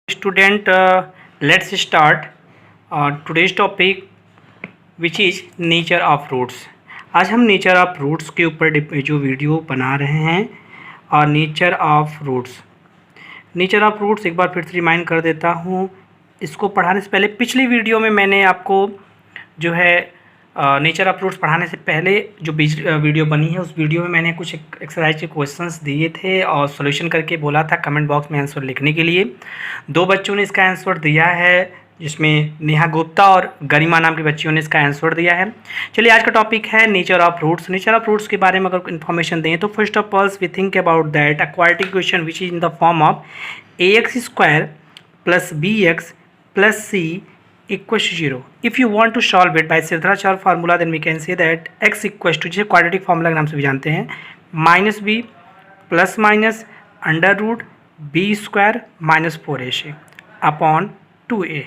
Student, let's start today's topic which is nature of roots. आज हम nature of roots के ऊपर जो वीडियो बना रहे हैं और नेचर ऑफ रूट्स एक बार फिर से रिमाइंड कर देता हूँ। इसको पढ़ाने से पहले पिछली वीडियो में मैंने आपको जो है नेचर ऑफ रूट्स पढ़ाने से पहले जो वीडियो बनी है उस वीडियो में मैंने कुछ एक्सरसाइज के क्वेश्चंस दिए थे और सॉल्यूशन करके बोला था कमेंट बॉक्स में आंसर लिखने के लिए। दो बच्चों ने इसका आंसर दिया है, जिसमें नेहा गुप्ता और गरिमा नाम के बच्चियों ने इसका आंसर दिया है। चलिए आज का टॉपिक है nature of roots. Nature of roots के बारे में अगर इन्फॉर्मेशन दें तो first of all we think about that a quadratic equation which is in the form of ax² + bx + c equals to 0. If you want to solve it by Sirdharachaar formula, then we can say that x equals to, जिसे quadratic formula के नाम से भी जानते हैं, -b ± √b² - 4ac upon 2a।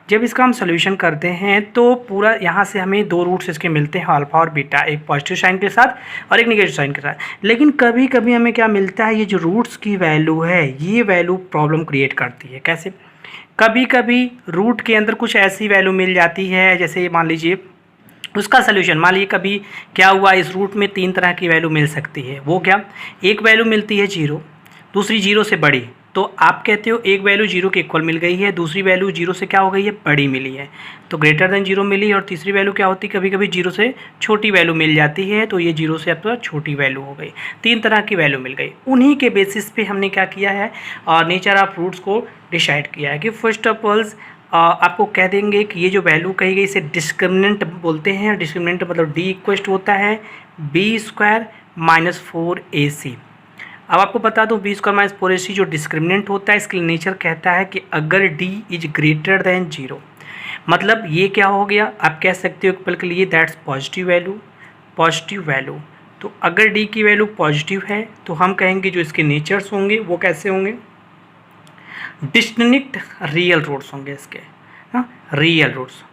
जब इसका हम सोल्यूशन करते हैं तो पूरा यहाँ से हमें दो रूट्स इसके मिलते हैं, अल्फा और बीटा, एक पॉजिटिव साइन के साथ और एक नेगेटिव साइन के साथ। लेकिन कभी कभी हमें क्या मिलता है, ये जो रूट्स की वैल्यू है ये वैल्यू प्रॉब्लम क्रिएट करती है। कैसे? कभी कभी रूट के अंदर कुछ ऐसी वैल्यू मिल जाती है, जैसे मान लीजिए उसका सोल्यूशन, मान लीजिए कभी क्या हुआ, इस रूट में 3 तरह की वैल्यू मिल सकती है। वो क्या? एक वैल्यू मिलती है 0, दूसरी 0 से बड़ी, तो आप कहते हो एक वैल्यू 0 के इक्वल मिल गई है, दूसरी वैल्यू 0 से क्या हो गई है, बड़ी मिली है, तो ग्रेटर देन 0 मिली। और तीसरी वैल्यू क्या होती है, कभी कभी 0 से छोटी वैल्यू मिल जाती है, तो ये 0 से अब तो छोटी वैल्यू हो गई। 3 तरह की वैल्यू मिल गई। उन्हीं के बेसिस पे हमने क्या किया है, नेचर ऑफ रूट्स को डिसाइड किया है कि फर्स्ट ऑफ ऑल आपको कह देंगे कि ये जो वैल्यू कही गई इसे डिस्क्रिमिनेंट बोलते हैं। डिस्क्रिमिनेंट मतलब d इक्वल होता है b² - 4ac। अब आपको बता दूं b² - 4ac जो डिस्क्रिमिनेंट होता है, इसके नेचर कहता है कि अगर d इज ग्रेटर देन 0, मतलब ये क्या हो गया, आप कह सकते हो पल के लिए दैट्स पॉजिटिव वैल्यू। तो अगर d की वैल्यू पॉजिटिव है तो हम कहेंगे जो इसके नेचर्स होंगे वो कैसे होंगे, डिस्टिंक्ट रियल रूट्स होंगे इसके। हाँ, रियल रूट्स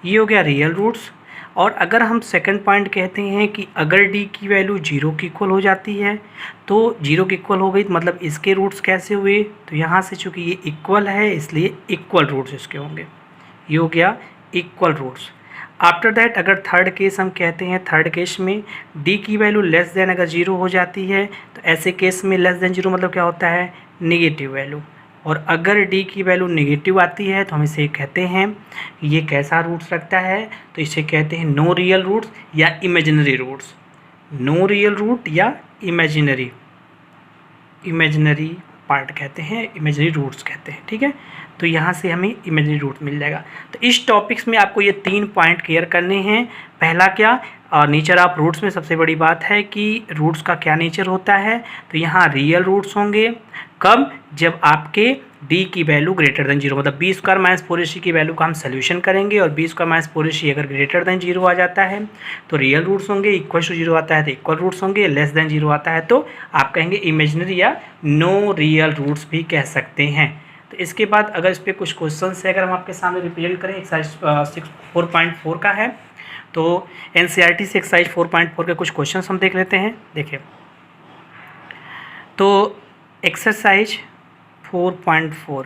ये हो गया रियल रूट्स। और अगर हम सेकंड पॉइंट कहते हैं कि अगर d की वैल्यू 0 की इक्वल हो जाती है, तो 0 की इक्वल हो गई तो मतलब इसके रूट्स कैसे हुए, तो यहाँ से चूँकि ये इक्वल है इसलिए इक्वल रूट्स इसके होंगे। ये हो गया इक्वल रूट्स। आफ्टर दैट अगर थर्ड केस हम कहते हैं, थर्ड केस में d की वैल्यू लेस देन अगर 0 हो जाती है, तो ऐसे केस में लेस देन 0 मतलब क्या होता है, नेगेटिव वैल्यू। और अगर d की वैल्यू नेगेटिव आती है तो हम इसे कहते हैं ये कैसा रूट्स रखता है, तो इसे कहते हैं नो रियल रूट्स या imaginary roots. No real root या इमेजिनरी पार्ट कहते हैं, इमेजिनरी रूट्स कहते हैं। ठीक है, तो यहाँ से हमें इमेजिनरी रूट मिल जाएगा। तो इस टॉपिक्स में आपको ये 3 पॉइंट क्लियर करने हैं। पहला क्या, नेचर ऑफ रूट्स में सबसे बड़ी बात है कि रूट्स का क्या नेचर होता है, तो यहाँ रियल रूट्स होंगे। कब? जब आपके d की वैल्यू ग्रेटर देन 0, मतलब b² - 4ac की वैल्यू का हम सोल्यूशन करेंगे और b² - 4ac अगर ग्रेटर देन 0 आ जाता है तो रियल रूट्स होंगे, इक्वल टू 0 आता है तो इक्वल रूट्स होंगे, लेस देन 0 आता है तो आप कहेंगे इमेजिनरी या नो रियल रूट्स भी कह सकते हैं। तो इसके बाद अगर इस पर कुछ क्वेश्चन है, अगर हम आपके सामने रिप्रेजेंट करें, एक्सरसाइज 4.4 का है, तो NCERT से एक्सरसाइज 4.4 के कुछ क्वेश्चन हम देख लेते हैं। देखिए, तो एक्सरसाइज 4.4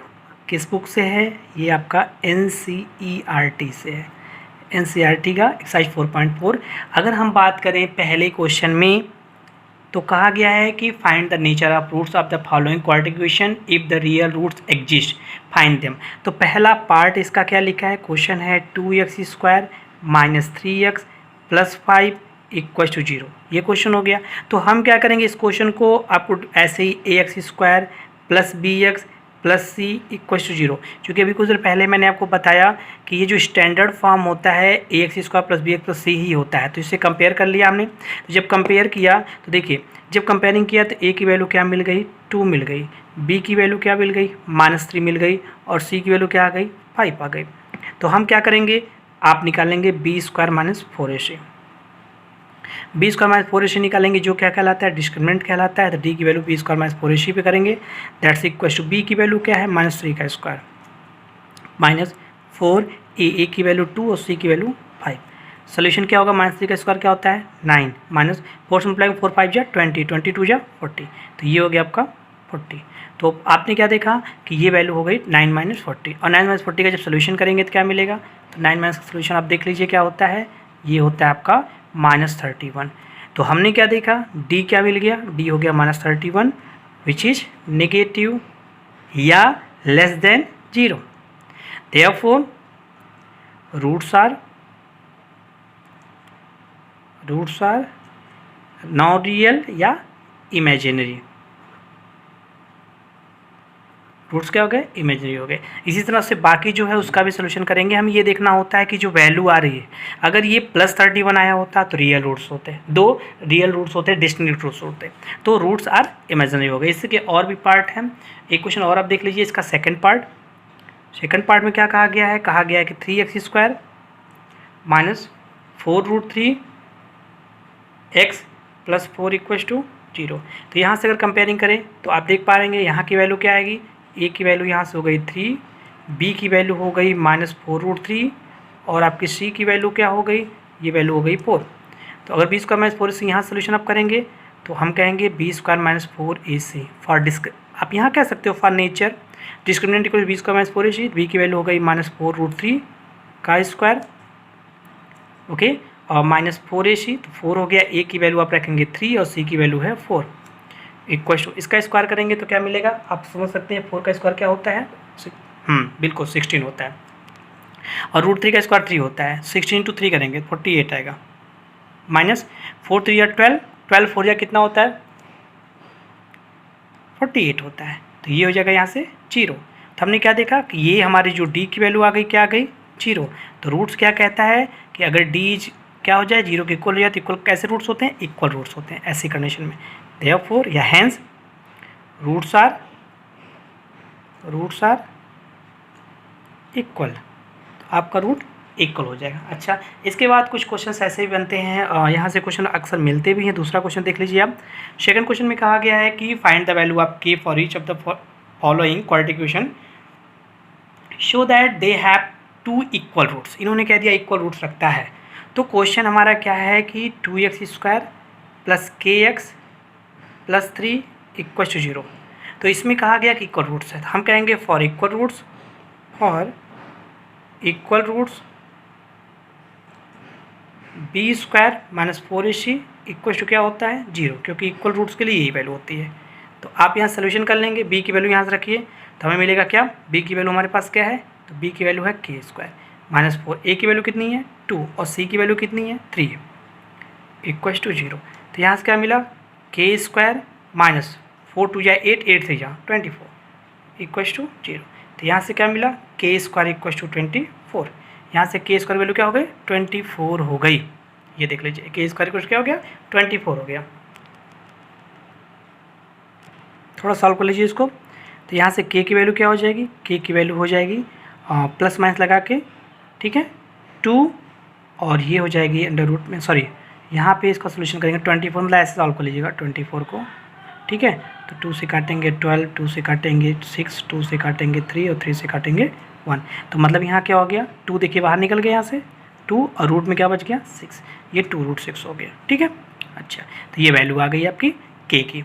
किस बुक से है, ये आपका NCERT से है, NCERT का एक्सरसाइज 4.4। अगर हम बात करें पहले क्वेश्चन में, तो कहा गया है कि find the nature of roots of the following quadratic equation if the real roots exist, find them. तो पहला पार्ट इसका क्या लिखा है, क्वेश्चन है 2x² - 3x + 5 = 0। ये क्वेश्चन हो गया। तो हम क्या करेंगे, इस क्वेश्चन को आपको ऐसे ही ax² + bx + c = 0, क्योंकि अभी कुछ देर पहले मैंने आपको बताया कि ये जो स्टैंडर्ड फॉर्म होता है ax² + bx + c ही होता है। तो इससे कंपेयर कर लिया हमने। तो जब कंपेयर किया तो देखिए, जब कंपेयरिंग किया तो a की वैल्यू क्या मिल गई, 2 मिल गई, b की वैल्यू क्या मिल गई, -3 मिल गई, और c की वैल्यू क्या आ गई, 5 आ गई। तो हम क्या करेंगे, आप निकालेंगे b² - 4ac। b² - 4ac निकालेंगे जो क्या कहलाता है, डिस्क्रिमिनेंट कहलाता है। तो d की वैल्यू b² - 4ac पे करेंगे, दैट्स इक्वल टू b की वैल्यू क्या है, -3² - 4, a की वैल्यू 2 और c की वैल्यू 5। सोल्यूशन क्या होगा, -3² क्या होता है, 9, -4 × 4 5 = 20, 20 2 = 40। तो ये हो गया आपका 40। तो आपने क्या देखा कि ये वैल्यू हो गई 9 - 40, और 9 - 40 का जब सोल्यूशन करेंगे तो क्या मिलेगा, तो 9 माइनस का सोल्यूशन आप देख लीजिए क्या होता है, ये होता है आपका -31। तो हमने क्या देखा, डी क्या मिल गया, डी हो गया -31 विच इज नेगेटिव या less than 0। Therefore roots are non real या इमेजिनरी। रूट्स क्या हो गए, इमेजिनरी हो गए। इसी तरह से बाकी जो है उसका भी सोल्यूशन करेंगे। हम ये देखना होता है कि जो वैल्यू आ रही है, अगर ये +31 आया होता तो रियल रूट्स होते, 2 रियल रूट्स होते, डिस्टिंक्ट रूट्स होते, तो रूट्स आर इमेजिनरी हो गए। इसके और भी पार्ट हैं, एक क्वेश्चन और आप देख लीजिए, इसका सेकंड पार्ट में क्या कहा गया है, कहा गया है कि 3x² - 4√3x + 4 = 0। तो यहाँ से अगर कंपेयरिंग करें तो आप देख पा रहे यहाँ की वैल्यू क्या आएगी, ए की वैल्यू यहाँ से हो गई 3, बी की वैल्यू हो गई -4√3, और आपकी सी की वैल्यू क्या हो गई, ये वैल्यू हो गई 4। तो अगर b² - 4ac यहाँ सोल्यूशन आप करेंगे तो हम कहेंगे b² - 4ac फॉर आप यहाँ कह सकते हो for nature discriminant equal b² - 4ac, b की वैल्यू हो गई -4√3 का स्क्वायर, ओके, और -4ac, तो 4 हो गया, a की वैल्यू आप रखेंगे 3 और c की वैल्यू है 4 इक्वल टू, इसका स्क्वायर करेंगे तो क्या मिलेगा, आप समझ सकते हैं 4 का स्क्वायर क्या होता है, बिल्कुल 16 होता है, और √3 का स्क्वायर 3 होता है, 16 × 3 करेंगे 48 आएगा, -4 × 3 = 12, 12 4 या कितना होता है 48 होता है। तो ये हो जाएगा यहाँ से 0। तो हमने क्या देखा कि ये हमारी जो d की वैल्यू आ गई, क्या आ गई 0। तो रूट्स क्या कहता है कि अगर d क्या हो जाए 0 के इक्वल हो जाए, तो इक्वल कैसे रूट्स होते हैं, इक्वल रूट्स होते हैं ऐसी कंडीशन में। देयरफॉर या हेंस रूट्स आर इक्वल, तो आपका रूट इक्वल हो जाएगा। अच्छा, इसके बाद कुछ क्वेश्चंस ऐसे भी बनते हैं, यहाँ से क्वेश्चन अक्सर मिलते भी हैं। दूसरा क्वेश्चन देख लीजिए आप, सेकंड क्वेश्चन में कहा गया है कि find the value of k for each of the following quadratic equation show that they have 2 equal roots. इन्होंने कह दिया इक्वल रूट्स रखता है, तो क्वेश्चन हमारा क्या है कि 2x² + kx + 3 = 0। तो इसमें कहा गया कि इक्वल रूट्स है, तो हम कहेंगे for equal roots b² - 4ac = क्या होता है 0, क्योंकि इक्वल रूट्स के लिए यही वैल्यू होती है। तो आप यहाँ सोल्यूशन कर लेंगे, b की वैल्यू यहाँ से रखिए, तो हमें मिलेगा क्या, b की वैल्यू हमारे पास क्या है, तो b की वैल्यू है k² - 4, a की वैल्यू कितनी है 2 और c की वैल्यू कितनी है 3 = 0। तो यहाँ से क्या मिला, k² - 4 × 2 = 8, 8 × 3 = 24 = 0। तो यहाँ से क्या मिला, k² = 24। यहाँ से k² वैल्यू क्या हो गई 24 हो गई, ये देख लीजिए k² क्या हो गया 24 हो गया। थोड़ा सॉल्व कर लीजिए इसको। तो यहाँ से k की वैल्यू क्या हो जाएगी, k की वैल्यू हो जाएगी प्लस माइनस लगा के, ठीक है 2, और ये हो जाएगी अंडर रूट में, सॉरी यहाँ पे इसका सोल्यूशन करेंगे 24, मतलब ऐसे सॉल्व कर लीजिएगा 24 को, ठीक है। तो 2 से काटेंगे 12, 2 से काटेंगे 6, 2 से काटेंगे 3 और 3 से काटेंगे 1। तो मतलब यहाँ क्या हो गया, 2 देखिए बाहर निकल गया यहाँ से 2, और रूट में क्या बच गया 6, ये 2√6 हो गया, ठीक है। अच्छा, तो ये वैल्यू आ गई आपकी k की,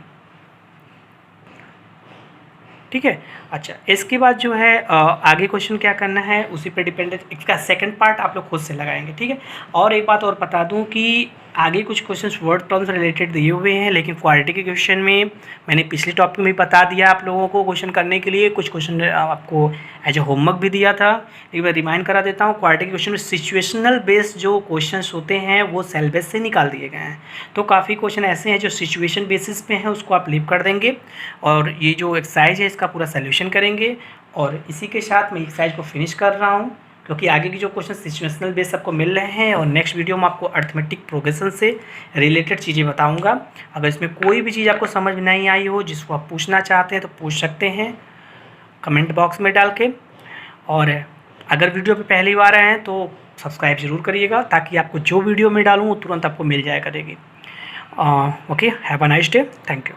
ठीक है। अच्छा, इसके बाद जो है आगे क्वेश्चन क्या करना है उसी पे डिपेंडेंट, इसका सेकंड पार्ट आप लोग खुद से लगाएंगे, ठीक है। और एक बात और बता दूं कि आगे कुछ क्वेश्चंस वर्ड टर्म्स रिलेटेड दिए हुए हैं, लेकिन क्वाड्रेटिक के क्वेश्चन में मैंने पिछले टॉपिक में बता दिया आप लोगों को क्वेश्चन करने के लिए, कुछ क्वेश्चन आपको एज ए होमवर्क भी दिया था, एक बार रिमाइंड करा देता हूँ। क्वाड्रेटिक क्वेश्चन में सिचुएशनल बेस्ड जो क्वेश्चंस होते हैं वो सेल बेस से निकाल दिए गए हैं, तो काफ़ी क्वेश्चन ऐसे हैं जो सिचुएशन बेसिस पे हैं, उसको आप लीव कर देंगे, और ये जो एक्सरसाइज है इसका पूरा सोल्यूशन करेंगे। और इसी के साथ मैं एक्सरसाइज को फिनिश कर रहा हूँ, क्योंकि आगे की जो क्वेश्चन सिचुएशनल बेस आपको मिल रहे हैं, और नेक्स्ट वीडियो में आपको अर्थमेटिक प्रोग्रेशन से रिलेटेड चीज़ें बताऊंगा। अगर इसमें कोई भी चीज़ आपको समझ में नहीं आई हो जिसको आप पूछना चाहते हैं तो पूछ सकते हैं कमेंट बॉक्स में डाल के, और अगर वीडियो पे पहली बार आए हैं तो सब्सक्राइब ज़रूर करिएगा, ताकि आपको जो वीडियो में डालूँ वो तुरंत आपको मिल जाया करेगी। Okay, have a nice day, thank you.